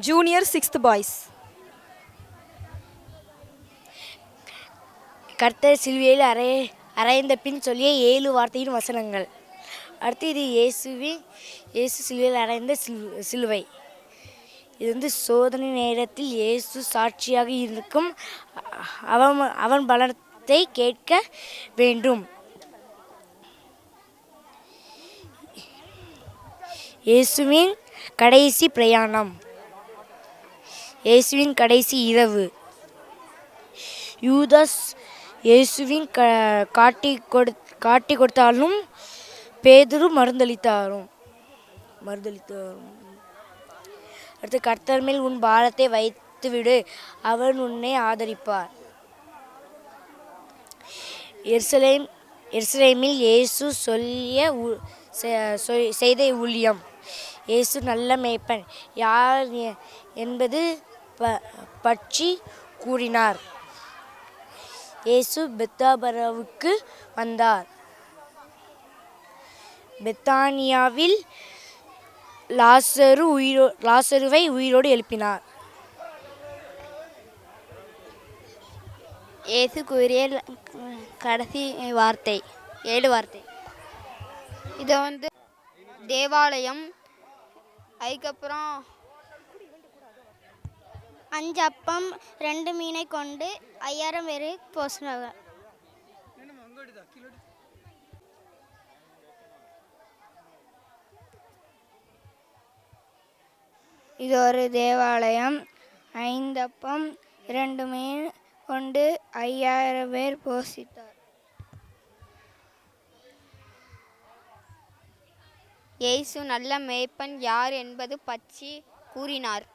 Junior 6th boys. கர்த்தர் சிலுவையில் அறைந்த பின் சொல்லிய 7 வார்த்தையின் வசனங்கள். அடுத்து இது இயேசு சிலுவையில் அறைந்த சிலுவை. இது சோதனை நேரத்தில் இயேசு சாட்சியாக இருக்கும். அவன் பலத்தை கேட்க வேண்டும். இயேசுவின் கடைசி பிரயாணம். இயேசுவின் கடைசி இரவு. யூதாஸ் இயேசுவின் காட்டி கொடுத்தாலும் பேதுரு மறுதளித்தாரும். அடுத்து கர்த்தர் மேல் உன் பாரத்தை வைத்துவிடு, அவர் உன்னை ஆதரிப்பார். எருசலேமில் இயேசு செய்த ஊழியம். இயேசு நல்ல மேய்ப்பன் யார் என்பது பற்றி கூறினார். இயேசு பெத்தாபராவுக்கு வந்தார். பெத்தானியாவில் லாசருவை உயிரோடு எழுப்பினார். இயேசு கூறிய கடைசி வார்த்தை 7 வார்த்தை. இது தேவாலயம். அதுக்கப்புறம் 5 அப்பம் 2 மீனை கொண்டு 5000 பேர் போசினாங்க. இது ஒரு தேவாலயம். 5 அப்பம் 2 மீன் கொண்டு 5000 பேர் போஷித்தார். இயேசு நல்ல மேய்ப்பன் யார் என்பது பற்றி கூறினார்.